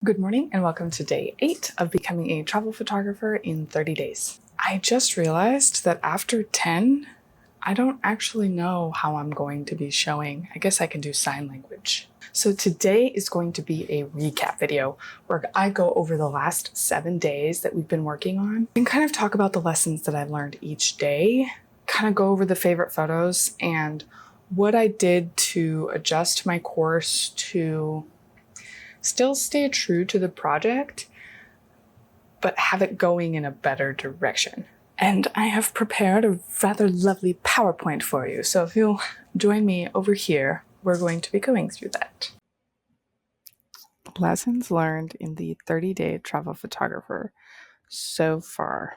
Good morning and welcome to day 8 of becoming a travel photographer in 30 days. I just realized that after 10, I don't actually know how I'm going to be showing. I guess I can do sign language. So today is going to be a recap video where I go over the last 7 days that we've been working on and kind of talk about the lessons that I've learned each day, kind of go over the favorite photos and what I did to adjust my course to still stay true to the project, but have it going in a better direction. And I have prepared a rather lovely PowerPoint for you. So if you'll join me over here, we're going to be going through that. Lessons learned in the 30-day travel photographer so far.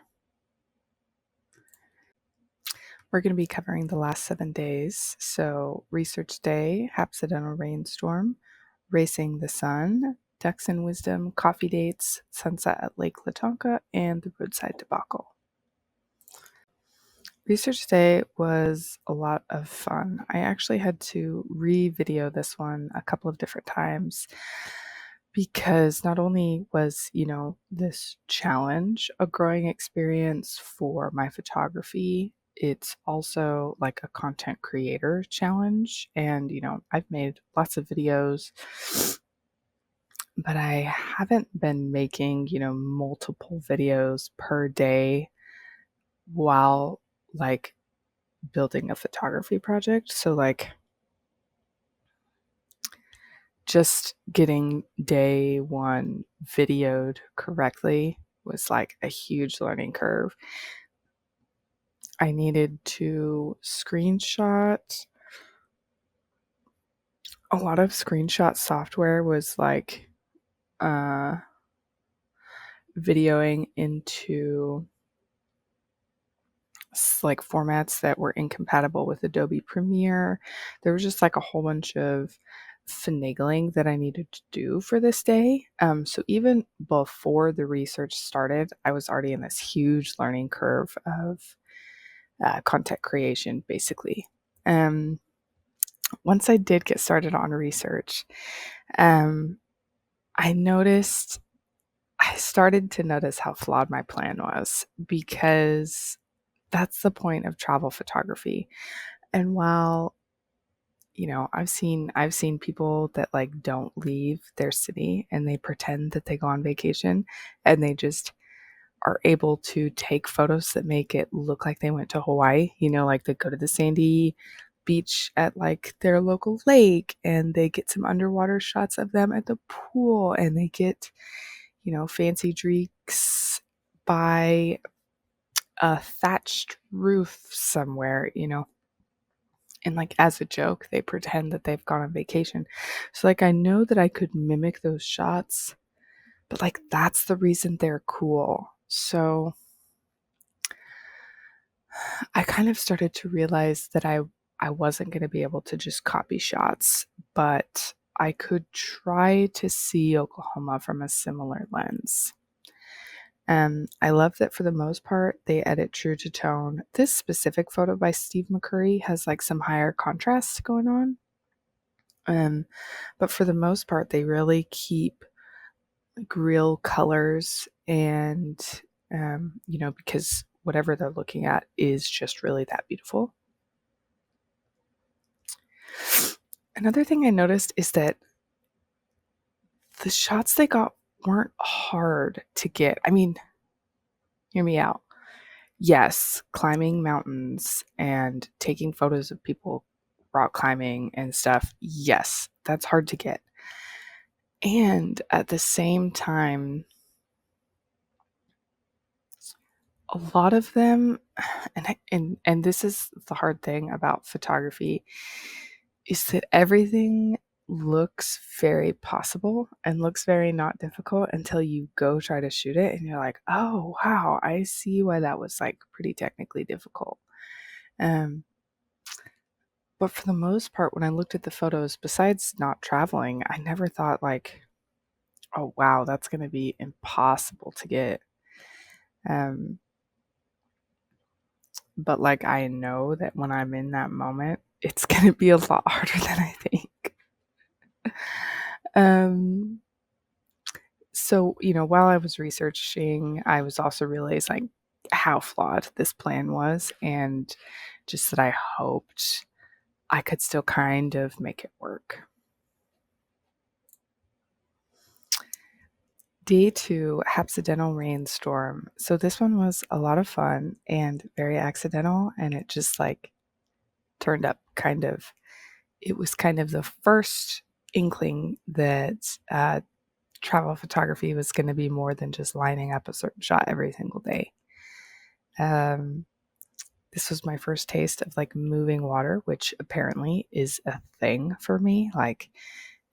We're going to be covering the last 7 days. So research day, accidental rainstorm, racing the sun, ducks and wisdom, coffee dates, sunset at Lake Lawtonka, and the roadside debacle. Research day was a lot of fun. I actually had to re-video this one a couple of different times because not only was, this challenge a growing experience for my photography, it's also like a content creator challenge. And, I've made lots of videos, but I haven't been making, multiple videos per day while like building a photography project. So like just getting day 1 videoed correctly was like a huge learning curve. I needed to screenshot. A lot of screenshot software was like videoing into like formats that were incompatible with Adobe Premiere. There was just like a whole bunch of finagling that I needed to do for this day. So even before the research started, I was already in this huge learning curve of content creation, basically. Once I did get started on research, I started to notice how flawed my plan was, because that's the point of travel photography. And while I've seen people that like don't leave their city and they pretend that they go on vacation and they just are able to take photos that make it look like they went to Hawaii, like they go to the sandy beach at like their local lake and they get some underwater shots of them at the pool and they get, fancy drinks by a thatched roof somewhere, and like as a joke, they pretend that they've gone on vacation. So like I know that I could mimic those shots, but like that's the reason they're cool. So I kind of started to realize that I wasn't going to be able to just copy shots, but I could try to see Oklahoma from a similar lens. I love that for the most part, they edit true to tone. This specific photo by Steve McCurry has like some higher contrast going on. But for the most part, they really keep like real colors and, because whatever they're looking at is just really that beautiful. Another thing I noticed is that the shots they got weren't hard to get. I mean, hear me out. Yes, climbing mountains and taking photos of people rock climbing and stuff. Yes, that's hard to get. And at the same time, a lot of them, and this is the hard thing about photography, is that everything looks very possible and looks very not difficult until you go try to shoot it and you're like, oh wow, I see why that was like pretty technically difficult. But for the most part, when I looked at the photos, besides not traveling, I never thought like, oh wow, that's going to be impossible to get. But like I know that when I'm in that moment, it's going to be a lot harder than I think. So, while I was researching, I was also realizing how flawed this plan was and just that I hoped I could still kind of make it work. Day 2, accidental rainstorm. So this one was a lot of fun and very accidental, and it just like turned up it was kind of the first inkling that travel photography was going to be more than just lining up a certain shot every single day. Um, this was my first taste of like moving water, which apparently is a thing for me. Like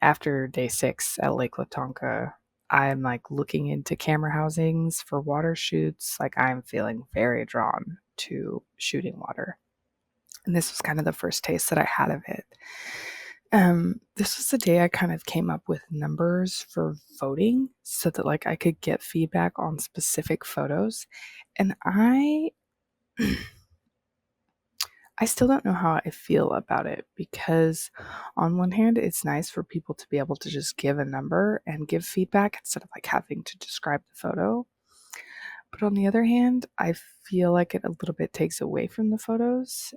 after day 6 at Lake Lawtonka, I'm like looking into camera housings for water shoots. Like I'm feeling very drawn to shooting water. And this was kind of the first taste that I had of it. This was the day I kind of came up with numbers for voting so that like I could get feedback on specific photos. And I still don't know how I feel about it because on one hand, it's nice for people to be able to just give a number and give feedback instead of like having to describe the photo. But on the other hand, I feel like it a little bit takes away from the photos.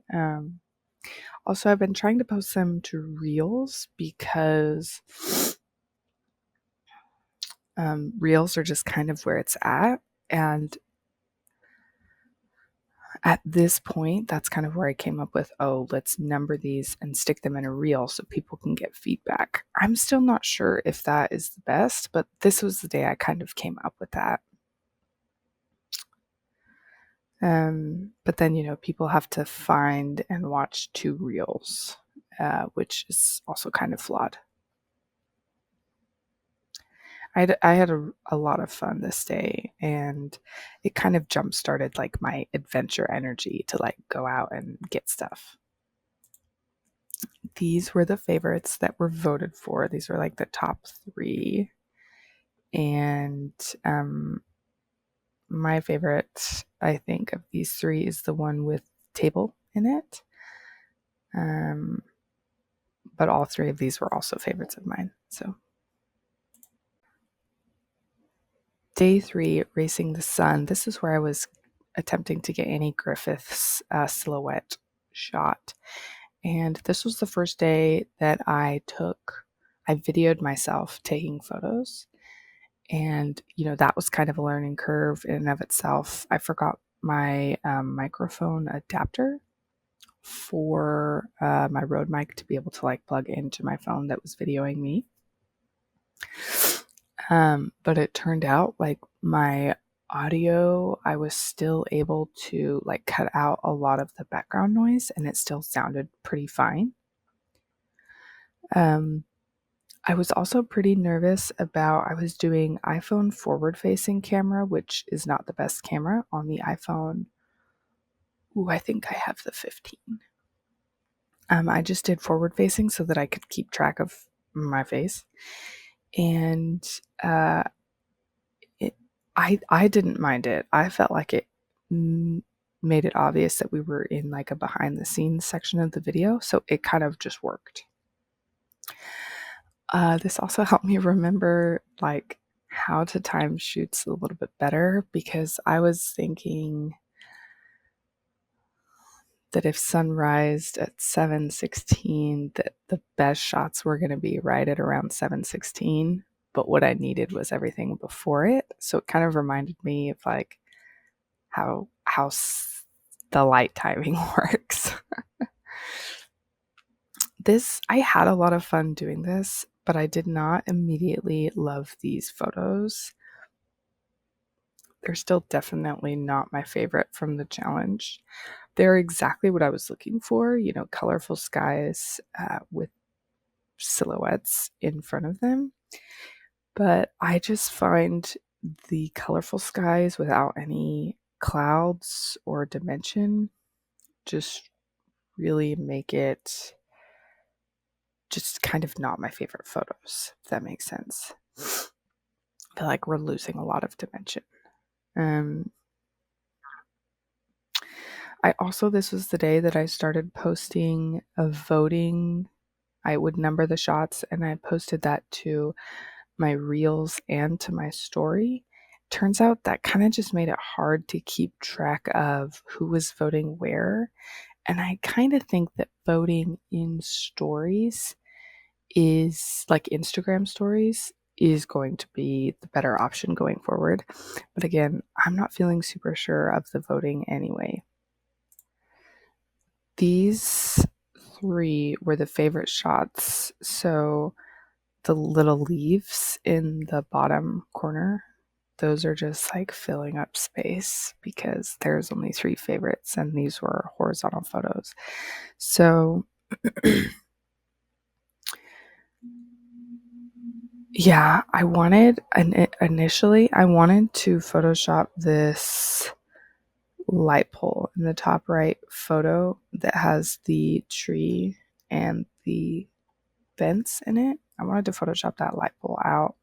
Also, I've been trying to post them to Reels because Reels are just kind of where it's at. And at this point, that's kind of where I came up with, oh, let's number these and stick them in a reel so people can get feedback. I'm still not sure if that is the best, but this was the day I kind of came up with that. But then, people have to find and watch 2 reels, which is also kind of flawed. I had a lot of fun this day, and it kind of jump started like my adventure energy to like go out and get stuff. These were the favorites that were voted for. These were like the top 3. And my favorite, I think, of these 3 is the one with table in it. But all 3 of these were also favorites of mine. So day 3, racing the sun. This is where I was attempting to get Annie Griffith's silhouette shot. And this was the first day that I videoed myself taking photos. And, that was kind of a learning curve in and of itself. I forgot my microphone adapter for my Rode mic to be able to like plug into my phone that was videoing me. But it turned out like my audio, I was still able to like cut out a lot of the background noise and it still sounded pretty fine. I was also pretty nervous I was doing iPhone forward facing camera, which is not the best camera on the iPhone. Ooh, I think I have the 15. I just did forward facing so that I could keep track of my face. And I didn't mind it. I felt like it made it obvious that we were in like a behind the scenes section of the video, so it kind of just worked. This also helped me remember like how to time shoots a little bit better because I was thinking that if sun rised at 7:16, that the best shots were going to be right at around 7:16. But what I needed was everything before it. So it kind of reminded me of like how the light timing works. I had a lot of fun doing this, but I did not immediately love these photos. They're still definitely not my favorite from the challenge. They're exactly what I was looking for, colorful skies with silhouettes in front of them. But I just find the colorful skies without any clouds or dimension just really make it just kind of not my favorite photos, if that makes sense. I feel like we're losing a lot of dimension. This was the day that I started posting a voting. I would number the shots and I posted that to my reels and to my story. Turns out that kind of just made it hard to keep track of who was voting where. And I kind of think that voting in stories is like Instagram stories is going to be the better option going forward. But again, I'm not feeling super sure of the voting anyway. These three were the favorite shots. So the little leaves in the bottom corner, those are just like filling up space because there's only three favorites and these were horizontal photos. So yeah, initially I wanted to Photoshop this light pole in the top right photo that has the tree and the vents in it. I wanted to Photoshop that light pole out.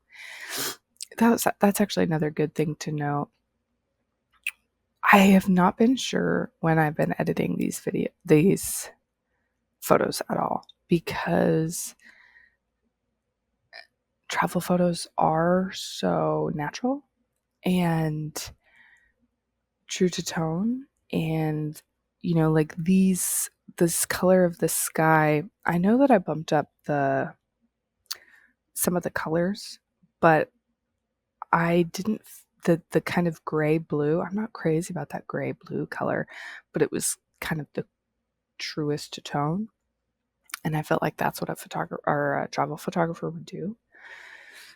That's actually another good thing to note. I have not been sure when I've been editing these photos at all because travel photos are so natural and true to tone, and like this color of the sky. I know that I bumped up some of the colors, but I didn't the kind of gray blue. I'm not crazy about that gray blue color, but it was kind of the truest to tone, and I felt like that's what a photographer or a travel photographer would do.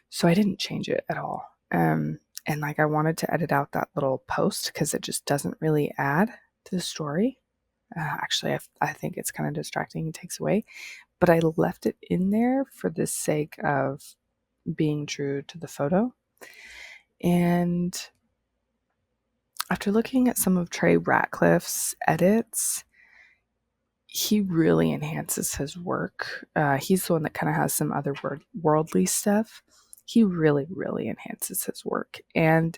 So I didn't change it at all. And like I wanted to edit out that little post because it just doesn't really add to the story. Actually, I think it's kind of distracting and takes away, but I left it in there for the sake of being true to the photo. And after looking at some of Trey Ratcliffe's edits, he really enhances his work. He's the one that kind of has some other worldly stuff. He really, really enhances his work, and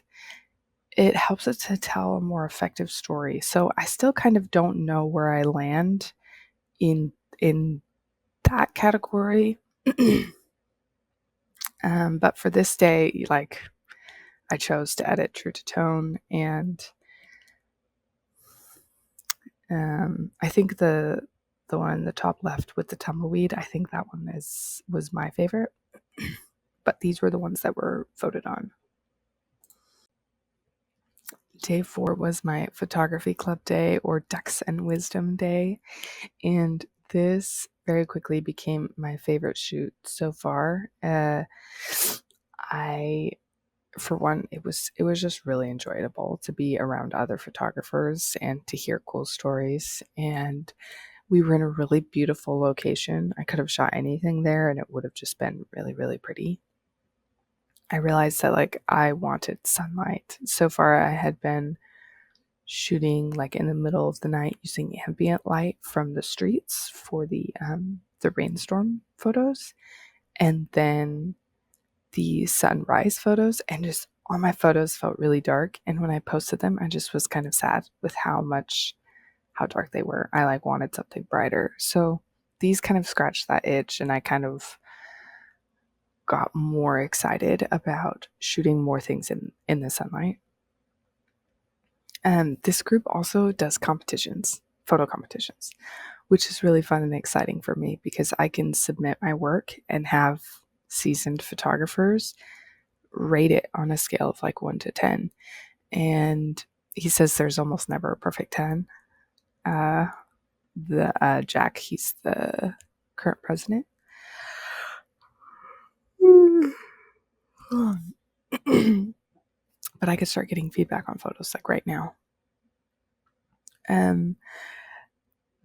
it helps it to tell a more effective story. So I still kind of don't know where I land in that category. But for this day, like I chose to edit true to tone, and I think the one in the top left with the tumbleweed, I think that one was my favorite. But these were the ones that were voted on. Day 4 was my photography club day, or Ducks and Wisdom day, and this very quickly became my favorite shoot so far. For one, it was just really enjoyable to be around other photographers and to hear cool stories. And we were in a really beautiful location. I could have shot anything there and it would have just been really, really pretty. I realized that like I wanted sunlight. So far I had been shooting like in the middle of the night using ambient light from the streets for the rainstorm photos, and then the sunrise photos, and just all my photos felt really dark. And when I posted them, I just was kind of sad with how dark they were. I like wanted something brighter. So these kind of scratched that itch, and I kind of got more excited about shooting more things in the sunlight. And this group also does photo competitions, which is really fun and exciting for me because I can submit my work and have seasoned photographers rate it on a scale of like 1 to 10. And he says there's almost never a perfect 10. Jack, he's the current president. But I could start getting feedback on photos like right now.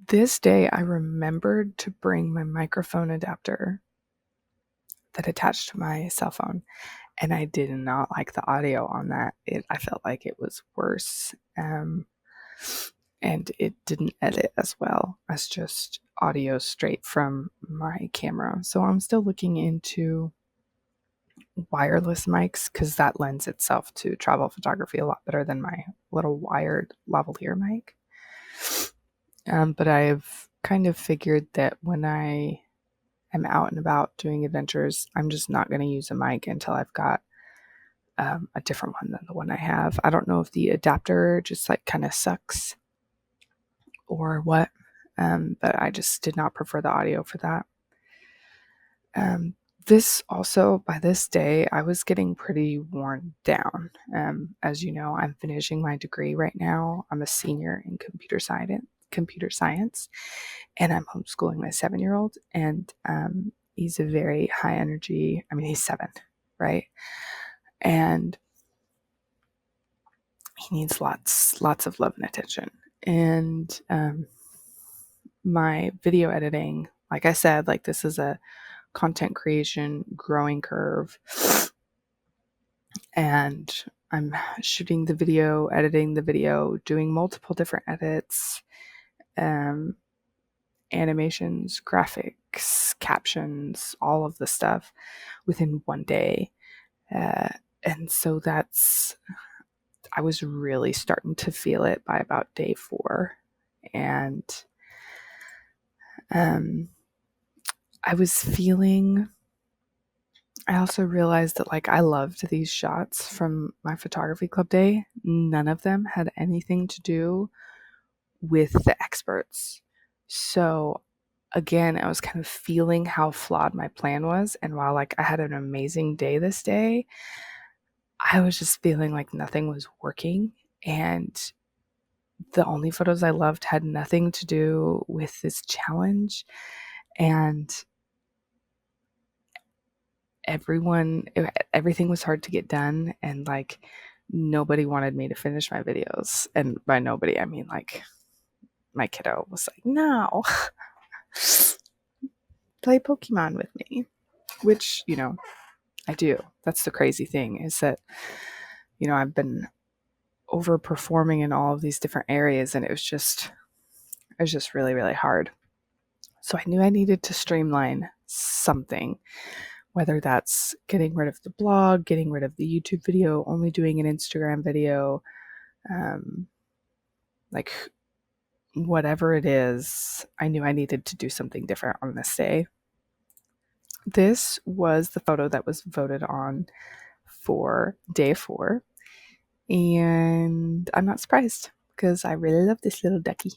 This day I remembered to bring my microphone adapter that attached to my cell phone, and I did not like the audio on that. I felt like it was worse, and it didn't edit as well as just audio straight from my camera. So I'm still looking into wireless mics because that lends itself to travel photography a lot better than my little wired lavalier mic. But I've kind of figured that when I I'm out and about doing adventures, I'm just not going to use a mic until I've got a different one than the one I have. I don't know if the adapter just like kind of sucks or what, but I just did not prefer the audio for that. This also, by this day, I was getting pretty worn down. As you know, I'm finishing my degree right now. I'm a senior in computer science, and I'm homeschooling my 7-year-old. And he's a very high energy. I mean, he's 7, right? And he needs lots of love and attention. And my video editing, like I said, like this is a content creation growing curve, and I'm shooting the video, editing the video, doing multiple different edits, animations, graphics, captions, all of the stuff within one day. And so I was really starting to feel it by about day 4. And I also realized that like I loved these shots from my photography club day. None of them had anything to do with the experts. So again, I was kind of feeling how flawed my plan was. And while like I had an amazing day this day, I was just feeling like nothing was working. And the only photos I loved had nothing to do with this challenge. And everything was hard to get done, and like nobody wanted me to finish my videos. And by nobody, I mean like my kiddo was like, no, play Pokemon with me, which, I do. That's the crazy thing, is that, I've been overperforming in all of these different areas, and it was just really, really hard. So I knew I needed to streamline something, whether that's getting rid of the blog, getting rid of the YouTube video, only doing an Instagram video, like whatever it is, I knew I needed to do something different on this day. This was the photo that was voted on for day 4, and I'm not surprised because I really love this little ducky.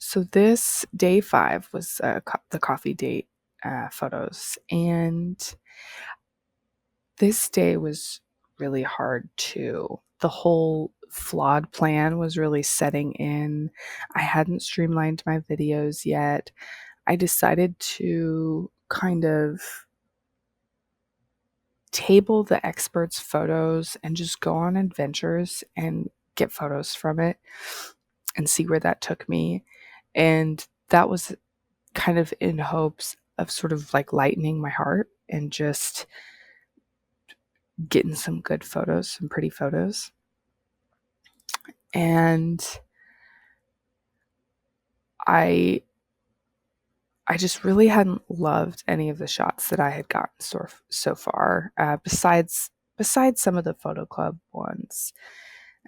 So this day 5 was the coffee date photos, and this day was really hard too. The whole flawed plan was really setting in. I hadn't streamlined my videos yet. I decided to kind of table the experts' photos and just go on adventures and get photos from it and see where that took me. And that was kind of in hopes of sort of like lightening my heart and just getting some good photos, some pretty photos. And I just really hadn't loved any of the shots that I had gotten so far, besides some of the photo club ones.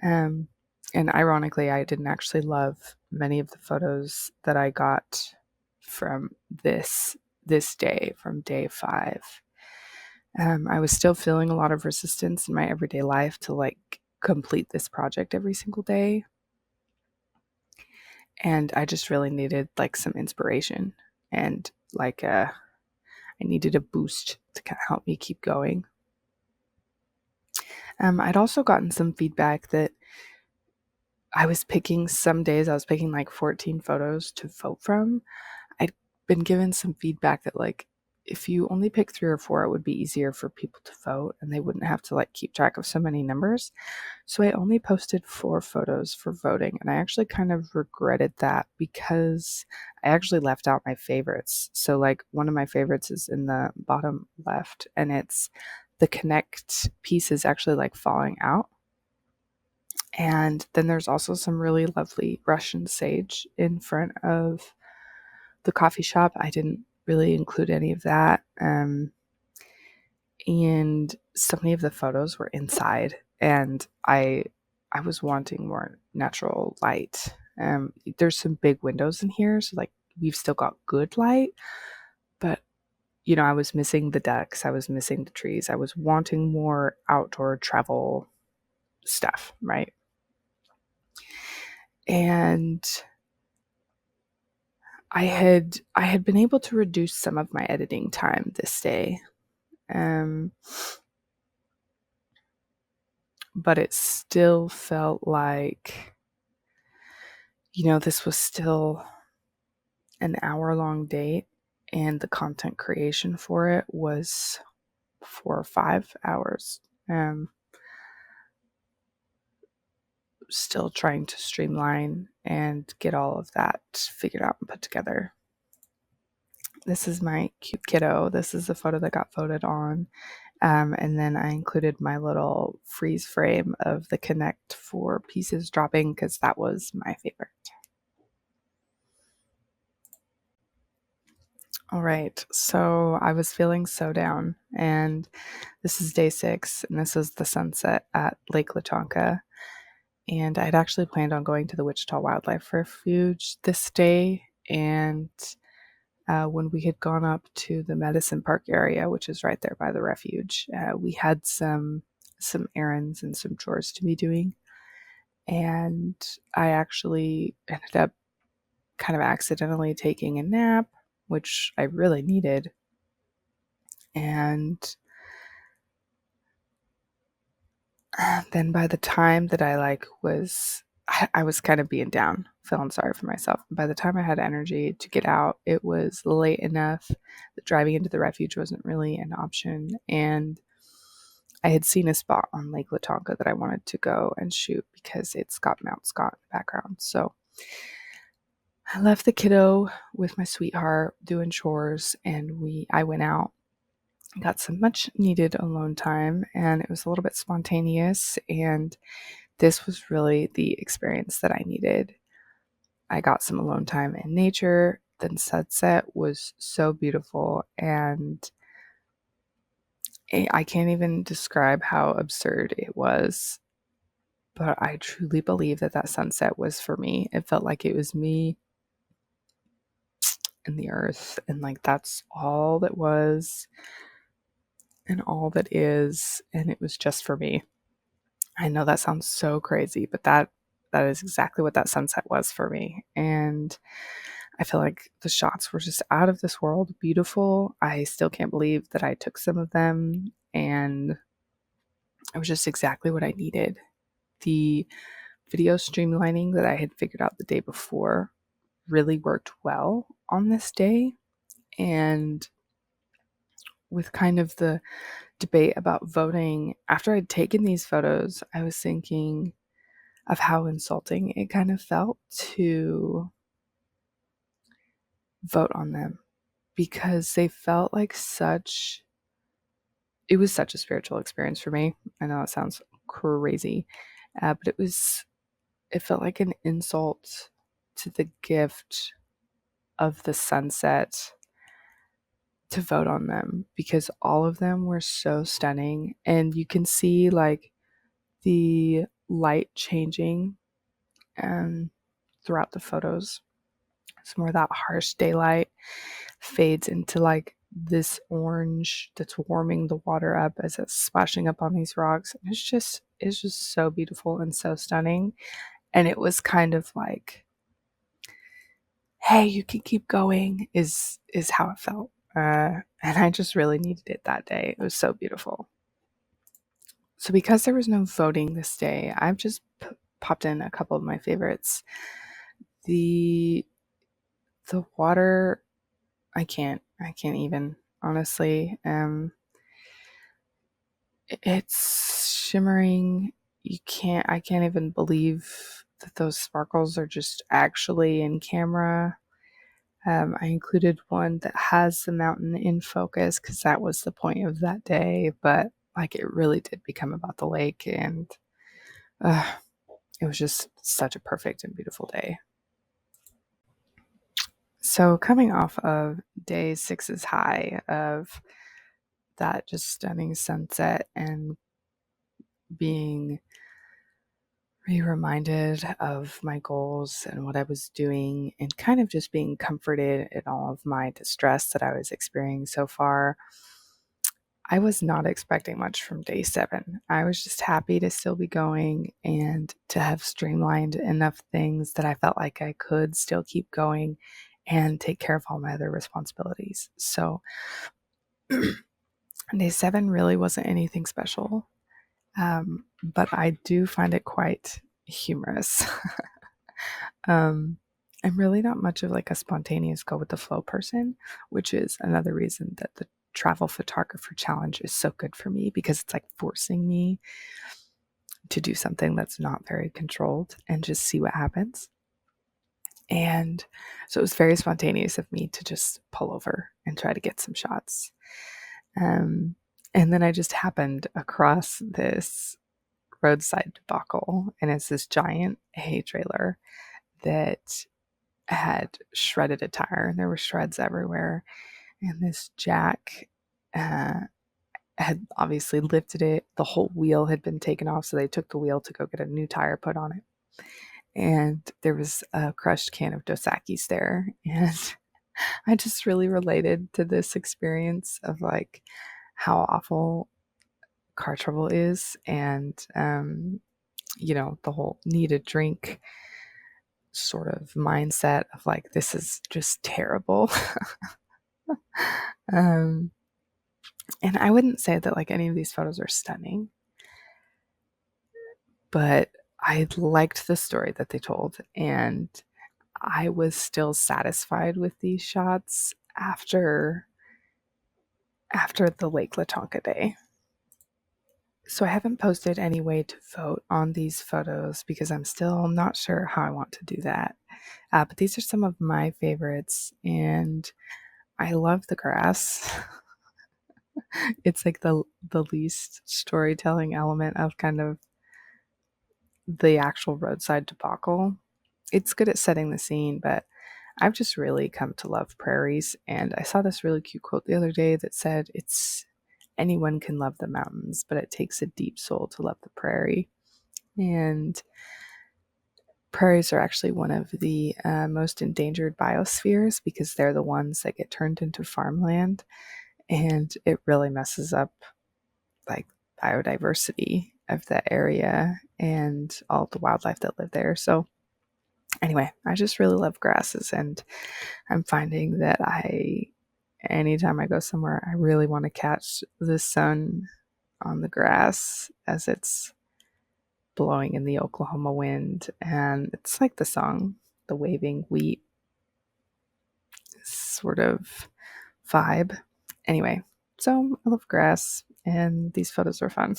And ironically, I didn't actually love many of the photos that I got from this day, from day 5. I was still feeling a lot of resistance in my everyday life to like complete this project every single day. And I just really needed like some inspiration, and like I needed a boost to kind of help me keep going. I'd also gotten some feedback that some days I was picking like 14 photos to vote from. I'd been given some feedback that like if you only pick 3 or 4, it would be easier for people to vote and they wouldn't have to like keep track of so many numbers. So I only posted 4 photos for voting, and I actually kind of regretted that because I actually left out my favorites. So like one of my favorites is in the bottom left, and it's the connect piece is actually like falling out. And then there's also some really lovely Russian sage in front of the coffee shop. I didn't really include any of that. And so many of the photos were inside, and I was wanting more natural light. There's some big windows in here, so like we've still got good light, but I was missing the decks, I was missing the trees. I was wanting more outdoor travel stuff, right? And I had been able to reduce some of my editing time this day. Um, but it still felt like, this was still an hour-long date, and the content creation for it was 4 or 5 hours. Still trying to streamline and get all of that figured out and put together. This is my cute kiddo. This is the photo that got voted on. And then I included my little freeze frame of the Connect 4 pieces dropping because that was my favorite. All right, so I was feeling so down, and this is day 6, and this is the sunset at Lake Lawtonka. And I'd actually planned on going to the Wichita Wildlife Refuge this day, and when we had gone up to the Medicine Park area, which is right there by the refuge, we had some errands and some chores to be doing, and I actually ended up kind of accidentally taking a nap, which I really needed. And then by the time that I was kind of being down, feeling sorry for myself. By the time I had energy to get out, it was late enough that driving into the refuge wasn't really an option. And I had seen a spot on Lake Lawtonka that I wanted to go and shoot because it's got Mount Scott in the background. So I left the kiddo with my sweetheart doing chores, and I went out, got some much needed alone time, and it was a little bit spontaneous, and this was really the experience that I needed. I got some alone time in nature. The sunset was so beautiful, and I can't even describe how absurd it was, but I truly believe that sunset was for me. It felt like it was me and the earth, and like that's all that was and all that is, and it was just for me. I know that sounds so crazy, but that is exactly what that sunset was for me. And I feel like the shots were just out of this world beautiful. I still can't believe that I took some of them, and it was just exactly what I needed. The video streamlining that I had figured out the day before really worked well on this day. And with kind of the debate about voting, after I'd taken these photos, I was thinking of how insulting it kind of felt to vote on them, because they felt like it was such a spiritual experience for me. I know it sounds crazy, but it felt like an insult to the gift of the sunset to vote on them, because all of them were so stunning, and you can see like the light changing throughout the photos. It's more that harsh daylight fades into like this orange that's warming the water up as it's splashing up on these rocks. It's just so beautiful and so stunning. And it was kind of like, hey, you can keep going is how it felt. And I just really needed it that day. It was so beautiful. So because there was no voting this day, I've just popped in a couple of my favorites. The water, I can't even, honestly. It's shimmering. I can't even believe that those sparkles are just actually in camera. I included one that has the mountain in focus because that was the point of that day, but like it really did become about the lake, and it was just such a perfect and beautiful day. So coming off of day 6's high of that just stunning sunset and being re-reminded of my goals and what I was doing, and kind of just being comforted in all of my distress that I was experiencing so far. I was not expecting much from day 7. I was just happy to still be going and to have streamlined enough things that I felt like I could still keep going and take care of all my other responsibilities. So day 7 really wasn't anything special, but I do find it quite humorous. I'm really not much of like a spontaneous go with the flow person, which is another reason that the travel photographer challenge is so good for me, because it's like forcing me to do something that's not very controlled and just see what happens. And so it was very spontaneous of me to just pull over and try to get some shots. Um, and then I just happened across this roadside debacle, and it's this giant hay trailer that had shredded a tire, and there were shreds everywhere. And this jack had obviously lifted it. The whole wheel had been taken off, so they took the wheel to go get a new tire put on it. And there was a crushed can of Dos Equis there. And I just really related to this experience of like how awful car trouble is, and the whole need a drink sort of mindset of like, this is just terrible. um, and I wouldn't say that like any of these photos are stunning, but I liked the story that they told, and I was still satisfied with these shots after the Lake Lawtonka day. So I haven't posted any way to vote on these photos because I'm still not sure how I want to do that. But these are some of my favorites, and I love the grass. It's like the least storytelling element of kind of the actual roadside debacle. It's good at setting the scene, but I've just really come to love prairies. And I saw this really cute quote the other day that said, "It's anyone can love the mountains, but it takes a deep soul to love the prairie." And prairies are actually one of the most endangered biospheres because they're the ones that get turned into farmland, and it really messes up like biodiversity of that area and all the wildlife that live there. So anyway, I just really love grasses, and I'm finding that anytime I go somewhere, I really want to catch the sun on the grass as it's blowing in the Oklahoma wind. And it's like the song, the waving wheat sort of vibe. Anyway, so I love grass, and these photos are fun.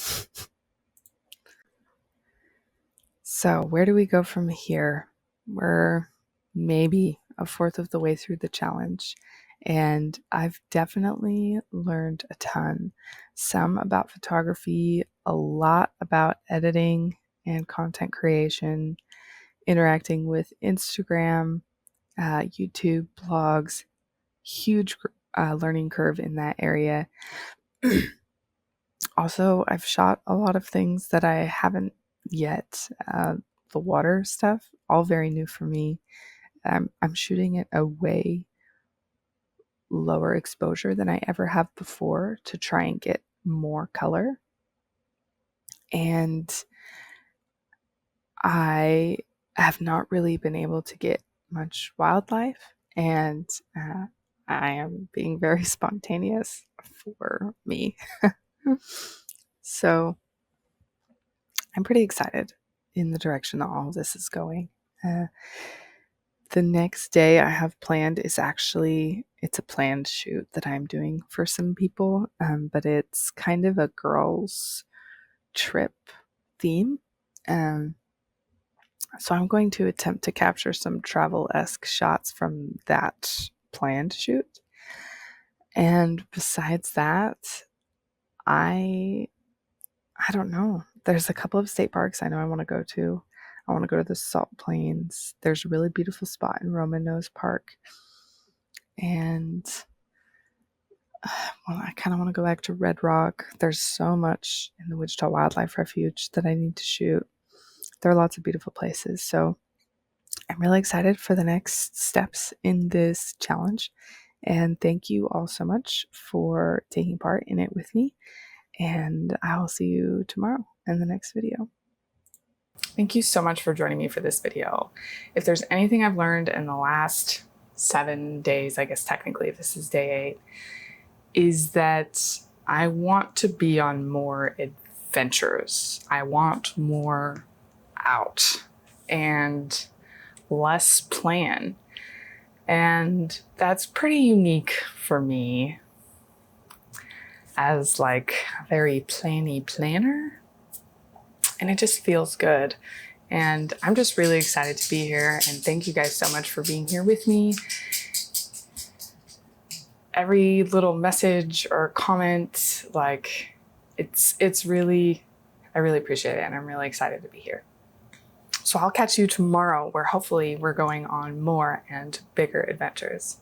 So, where do we go from here? We're maybe a fourth of the way through the challenge, and I've definitely learned a ton. Some about photography, a lot about editing and content creation, interacting with Instagram, YouTube, blogs, huge learning curve in that area. Also, I've shot a lot of things that I haven't yet. The water stuff, all very new for me. I'm shooting at a way lower exposure than I ever have before to try and get more color. And I have not really been able to get much wildlife, and I am being very spontaneous for me. So I'm pretty excited in the direction that all of this is going. Uh, the next day I have planned is actually, it's a planned shoot that I'm doing for some people, but it's kind of a girls trip theme. So I'm going to attempt to capture some travel-esque shots from that planned shoot. And besides that, I I don't know. There's a couple of state parks I know I want to go to. I want to go to the Salt Plains. There's a really beautiful spot in Roman Nose Park. And well, I kind of want to go back to Red Rock. There's so much in the Wichita Wildlife Refuge that I need to shoot. there are lots of beautiful places. So I'm really excited for the next steps in this challenge. And thank you all so much for taking part in it with me. And I will see you tomorrow in the next video. Thank you so much for joining me for this video. If there's anything I've learned in the last 7 days, I guess technically this is day 8, is that I want to be on more adventures. I want more out and less plan. And that's pretty unique for me as like a very planny planner. And it just feels good. And I'm just really excited to be here. And thank you guys so much for being here with me. Every little message or comment, like it's really, I really appreciate it. And I'm really excited to be here. So I'll catch you tomorrow where hopefully we're going on more and bigger adventures.